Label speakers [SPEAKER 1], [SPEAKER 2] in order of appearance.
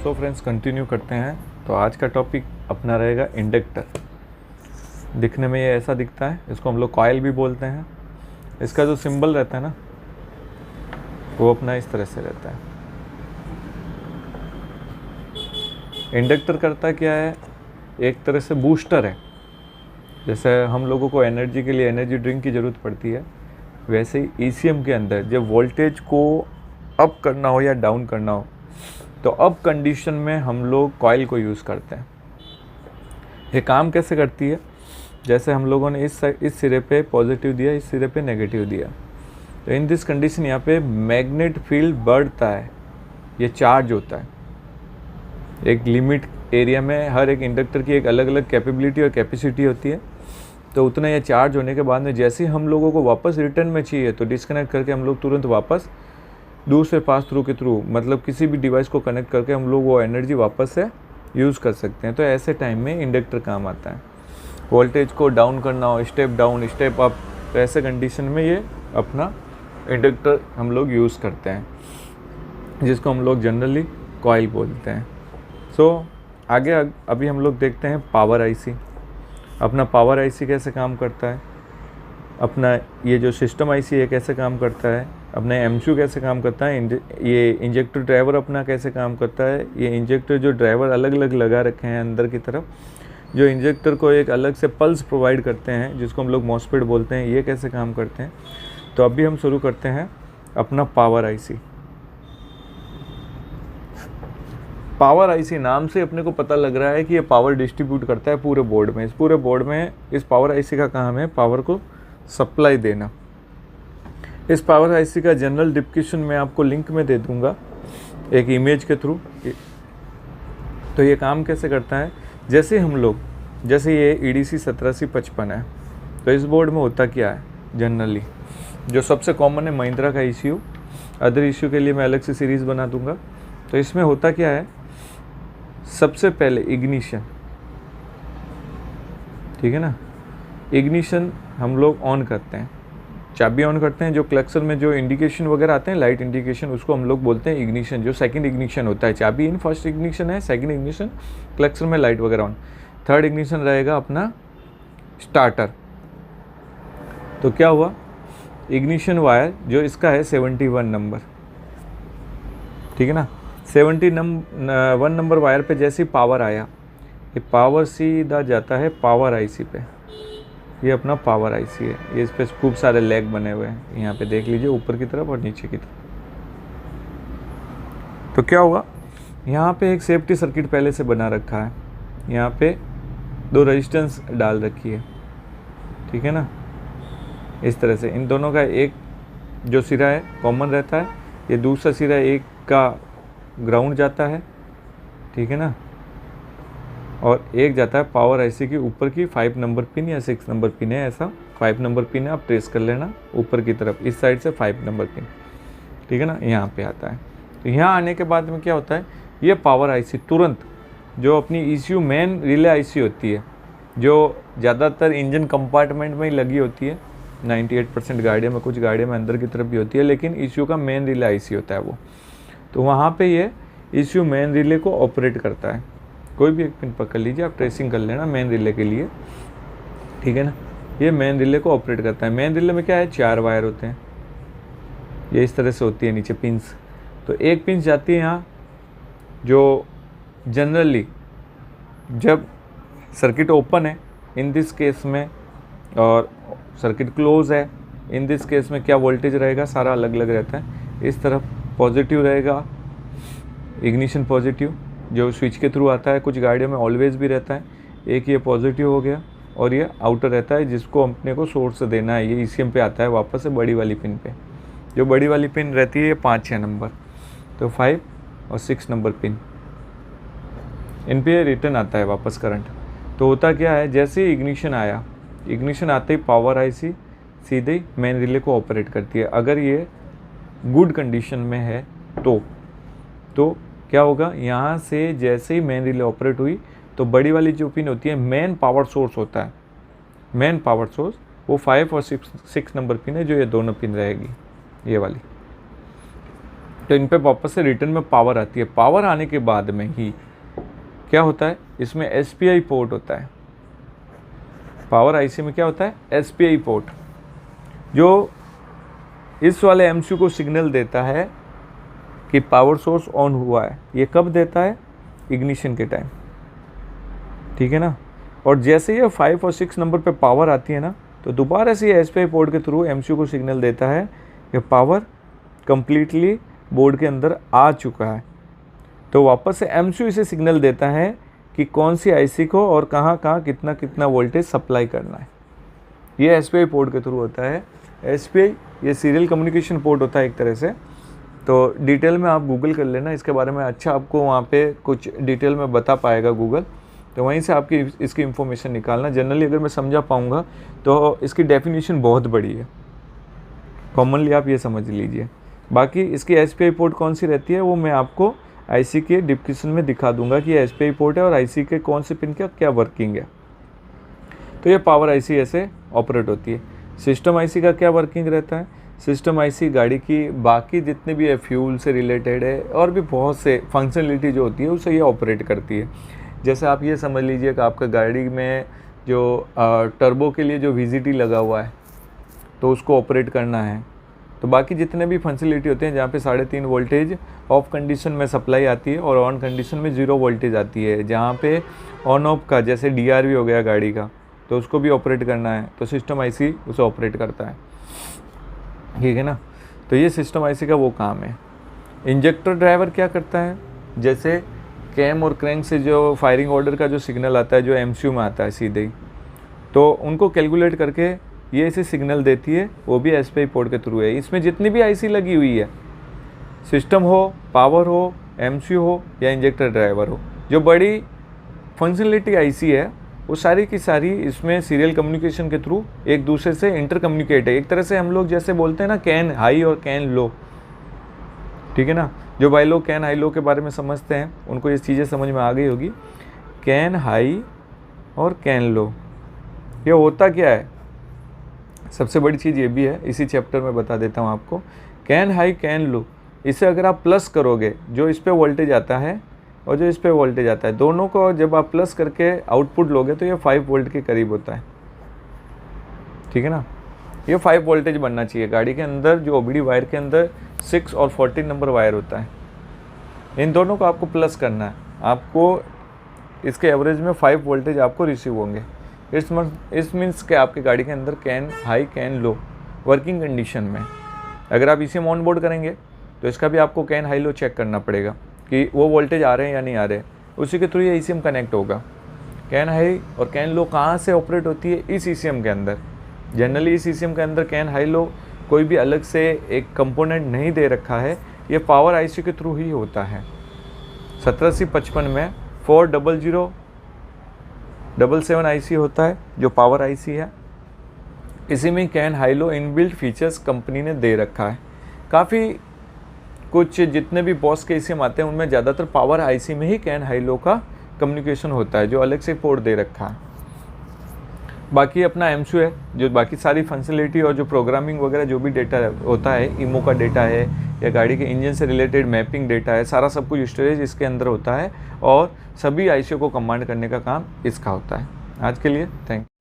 [SPEAKER 1] So friends continue करते हैं। तो आज का टॉपिक अपना रहेगा इंडक्टर। दिखने में ये ऐसा दिखता है, इसको हम लोग कॉइल भी बोलते हैं। इसका जो सिंबल रहता है ना, वो अपना इस तरह से रहता है। इंडक्टर करता क्या है, एक तरह से बूस्टर है। जैसे हम लोगों को एनर्जी के लिए एनर्जी ड्रिंक की ज़रूरत पड़ती है, वैसे ही ईसीएम के अंदर जब वोल्टेज को अप करना हो या डाउन करना हो, तो अप कंडीशन में हम लोग कॉइल को यूज़ करते हैं। ये काम कैसे करती है, जैसे हम लोगों ने इस सिरे पे पॉजिटिव दिया, इस सिरे पे नेगेटिव दिया, तो इन दिस कंडीशन यहाँ पे मैग्नेट फील्ड बढ़ता है, ये चार्ज होता है। एक लिमिट एरिया में हर एक इंडक्टर की एक अलग अलग कैपेबिलिटी और कैपेसिटी होती है। तो उतना ये चार्ज होने के बाद में जैसे ही हम लोगों को वापस रिटर्न में चाहिए, तो डिस्कनेक्ट करके हम लोग तुरंत वापस दूसरे पास थ्रू के थ्रू, मतलब किसी भी डिवाइस को कनेक्ट करके हम लोग वो एनर्जी वापस से यूज़ कर सकते हैं। तो ऐसे टाइम में इंडक्टर काम आता है। वोल्टेज को डाउन करना हो, स्टेप डाउन स्टेप अप, तो ऐसे कंडीशन में ये अपना इंडक्टर हम लोग यूज़ करते हैं, जिसको हम लोग जनरली कॉइल बोलते हैं। सो आगे अभी हम लोग देखते हैं पावर आईसी। अपना पावर आईसी कैसे काम करता है, अपना ये जो सिस्टम आईसी है कैसे काम करता है, अपना एमसीयू कैसे काम करता है, ये इंजेक्टर ड्राइवर अपना कैसे काम करता है। ये इंजेक्टर जो ड्राइवर अलग अलग लगा रखे हैं अंदर की तरफ, जो इंजेक्टर को एक अलग से पल्स प्रोवाइड करते हैं, जिसको हम लोग मॉसफेट बोलते हैं, ये कैसे काम करते हैं। तो अभी हम शुरू करते हैं अपना पावर आईसी। पावर आईसी नाम से अपने को पता लग रहा है कि ये पावर डिस्ट्रीब्यूट करता है पूरे बोर्ड में। इस पूरे बोर्ड में इस पावर आईसी का काम है पावर को सप्लाई देना। इस पावर आईसी का जनरल डिस्क्रिप्शन मैं आपको लिंक में दे दूंगा एक इमेज के थ्रू। तो ये काम कैसे करता है, जैसे हम लोग, जैसे ये EDC 1755 है, तो इस बोर्ड में होता क्या है जनरली, जो सबसे कॉमन है महिंद्रा का ECU। अदर ECU के लिए मैं अलग से सीरीज़ बना दूंगा। तो इसमें होता क्या है, सबसे पहले इग्निशन, ठीक है ना, इग्निशन हम लोग ऑन करते हैं, चाबी ऑन करते हैं। जो क्लक्सर में जो इंडिकेशन वगैरह आते हैं, लाइट इंडिकेशन, उसको हम लोग बोलते हैं इग्निशन। जो सेकंड इग्निशन होता है, चाबी इन, फर्स्ट इग्निशन है, सेकंड इग्निशन क्लक्सर में लाइट वगैरह ऑन, थर्ड इग्निशन रहेगा अपना स्टार्टर। तो क्या हुआ, इग्निशन वायर जो इसका है 71 नंबर, ठीक है ना, 71 नंबर वायर पे जैसे ही पावर आया, ये पावर सीधा जाता है पावर आईसी पे। ये अपना पावर आईसी है, ये इस पे खूब सारे लैग बने हुए हैं, यहाँ पे देख लीजिए ऊपर की तरफ और नीचे की तरफ। तो क्या हुआ, यहाँ पे एक सेफ्टी सर्किट पहले से बना रखा है, यहाँ पे 2 रेजिस्टेंस डाल रखी है, ठीक है ना। इस तरह से इन दोनों का एक जो सिरा है कॉमन रहता है, ये दूसरा सिरा एक का ग्राउंड जाता है, ठीक है ना, और एक जाता है पावर आईसी के ऊपर की 5 नंबर पिन या 6 नंबर पिन है, ऐसा 5 नंबर पिन है, आप ट्रेस कर लेना ऊपर की तरफ, इस साइड से 5 नंबर पिन, ठीक है ना, यहाँ पे आता है। तो यहाँ आने के बाद में क्या होता है, ये पावर आईसी तुरंत जो अपनी ECU मेन रिले आईसी होती है, जो ज़्यादातर इंजन कंपार्टमेंट में ही लगी होती है, 98% गाड़ियों में, कुछ गाड़ियों में अंदर की तरफ भी होती है, लेकिन ECU का मेन रिले आईसी होता है वो। तो वहाँ पे ये ECU मेन रिले को ऑपरेट करता है। कोई भी एक पिन पकड़ लीजिए, आप ट्रेसिंग कर लेना मेन रिले के लिए, ठीक है ना। ये मेन रिले को ऑपरेट करता है। मेन रिले में क्या है, 4 वायर होते हैं, ये इस तरह से होती है नीचे पिंस। तो एक पिन जाती है यहाँ, जो जनरली जब सर्किट ओपन है इन दिस केस में, और सर्किट क्लोज है इन दिस केस में, क्या वोल्टेज रहेगा, सारा अलग अलग रहता है। इस तरफ पॉजिटिव रहेगा, इग्निशन पॉजिटिव जो स्विच के थ्रू आता है, कुछ गाड़ियों में ऑलवेज भी रहता है। एक ये पॉजिटिव हो गया, और ये आउटर रहता है जिसको अपने को सोर्स से देना है, ये ECM पे आता है वापस से बड़ी वाली पिन पे। जो बड़ी वाली पिन रहती है ये 5-6 नंबर, तो 5 और 6 नंबर पिन, इन पे रिटर्न आता है वापस करंट। तो होता क्या है, जैसे ही इग्निशन आया, इग्निशन आते ही पावर आईसी सीधे ही मेन रिले को ऑपरेट करती है। अगर ये गुड कंडीशन में है तो क्या होगा, यहाँ से जैसे ही मेन रिले ऑपरेट हुई, तो बड़ी वाली जो पिन होती है मेन पावर सोर्स होता है, मेन पावर सोर्स, वो 5 और 6 नंबर पिन है, जो ये दोनों पिन रहेगी, ये वाली। तो इन पे वापस से रिटर्न में पावर आती है। पावर आने के बाद में ही क्या होता है, इसमें SPI पोर्ट होता है। पावर आईसी में क्या होता है, SPI पोर्ट, जो इस वाले MCU को सिग्नल देता है कि पावर सोर्स ऑन हुआ है। ये कब देता है, इग्निशन के टाइम, ठीक है ना। और जैसे ये 5 और 6 नंबर पे पावर आती है ना, तो दोबारा से ये SPI पोर्ट के थ्रू MCU को सिग्नल देता है कि पावर कंप्लीटली बोर्ड के अंदर आ चुका है। तो वापस से MCU इसे सिग्नल देता है कि कौन सी आईसी को और कहाँ कहाँ कितना कितना वोल्टेज सप्लाई करना है। ये SPI पोर्ट के थ्रू होता है। SPI ये सीरियल कम्युनिकेशन पोर्ट होता है एक तरह से। तो डिटेल में आप गूगल कर लेना इसके बारे में, अच्छा आपको वहाँ पे कुछ डिटेल में बता पाएगा गूगल, तो वहीं से आपकी इसकी इन्फॉर्मेशन निकालना। जनरली अगर मैं समझा पाऊँगा तो इसकी डेफिनेशन बहुत बड़ी है, कॉमनली आप ये समझ लीजिए। बाकी इसकी SPI पोर्ट कौन सी रहती है वो मैं आपको आईसी के डिस्क्रिप्शन में दिखा दूंगा कि ये SPI पोर्ट है और आईसी के कौन से पिन का क्या वर्किंग है। तो ये पावर आईसी ऐसे ऑपरेट होती है। सिस्टम आईसी का क्या वर्किंग रहता है, सिस्टम आईसी गाड़ी की बाकी जितने भी है फ्यूल से रिलेटेड है और भी बहुत से फंक्शनलिटी जो होती है उसे ये ऑपरेट करती है। जैसे आप ये समझ लीजिए कि आपका गाड़ी में जो टर्बो के लिए जो VGT लगा हुआ है तो उसको ऑपरेट करना है, तो बाकी जितने भी फंक्शनलिटी होते हैं जहाँ पे 3.5 वोल्टेज ऑफ कंडीशन में सप्लाई आती है और ऑन कंडीशन में 0 वोल्टेज आती है, जहाँ पे ऑन ऑफ का जैसे DRV हो गया गाड़ी का तो उसको भी ऑपरेट करना है, तो सिस्टम आईसी उसे ऑपरेट करता है, ठीक है ना। तो ये सिस्टम आईसी का वो काम है। इंजेक्टर ड्राइवर क्या करता है, जैसे कैम और क्रैंक से जो फायरिंग ऑर्डर का जो सिग्नल आता है जो MCU में आता है सीधे ही, तो उनको कैलकुलेट करके ये इसे सिग्नल देती है, वो भी SPI पोर्ट के थ्रू है। इसमें जितनी भी आईसी लगी हुई है, सिस्टम हो, पावर हो, MCU हो या इंजेक्टर ड्राइवर हो, जो बड़ी फंक्शनलिटी आईसी है वो सारी की सारी इसमें सीरियल कम्युनिकेशन के थ्रू एक दूसरे से इंटर कम्युनिकेट है। एक तरह से हम लोग जैसे बोलते हैं ना कैन हाई और कैन लो, ठीक है ना। जो भाई लोग कैन हाई लो के बारे में समझते हैं उनको ये चीज़ें समझ में आ गई होगी। कैन हाई और कैन लो ये होता क्या है, सबसे बड़ी चीज़ ये भी है, इसी चैप्टर में बता देता हूँ आपको। कैन हाई कैन लो, इसे अगर आप प्लस करोगे जो इस पे वोल्टेज आता है और जो इस पे वोल्टेज आता है, दोनों को जब आप प्लस करके आउटपुट लोगे तो ये 5 वोल्ट के करीब होता है, ठीक है ना। ये 5 वोल्टेज बनना चाहिए। गाड़ी के अंदर जो OBD वायर के अंदर 6 और 14 नंबर वायर होता है, इन दोनों को आपको प्लस करना है। आपको इसके एवरेज में 5 वोल्टेज आपको रिसीव होंगे। इस मीन्स के आपके गाड़ी के अंदर can high can low working condition में, अगर आप इसे ऑन बोर्ड करेंगे तो इसका भी आपको कैन हाई लो चेक करना पड़ेगा कि वो वोल्टेज आ रहे हैं या नहीं आ रहे, उसी के थ्रू ये ECM कनेक्ट होगा। कैन हाई और कैन लो कहाँ से ऑपरेट होती है, इस ECM के अंदर। जनरली इस ECM के अंदर कैन हाई लो कोई भी अलग से एक कंपोनेंट नहीं दे रखा है, ये पावर आईसी के थ्रू ही होता है। 1755 में 40077 आईसी होता है जो पावर आईसी है, इसी में can high low inbuilt features company ने दे रखा है। काफ़ी कुछ जितने भी बॉस के ECM आते हैं उनमें ज़्यादातर पावर आईसी में ही कैन हाई लो का कम्युनिकेशन होता है, जो अलग से पोर्ट दे रखा है। बाकी अपना MCU है जो बाकी सारी फंक्शनलिटी और जो प्रोग्रामिंग वगैरह जो भी डेटा होता है, ईमो का डेटा है या गाड़ी के इंजन से रिलेटेड मैपिंग डेटा है, सारा सब कुछ स्टोरेज इसके अंदर होता है और सभी आईसी को कमांड करने का काम इसका होता है। आज के लिए थैंक यू।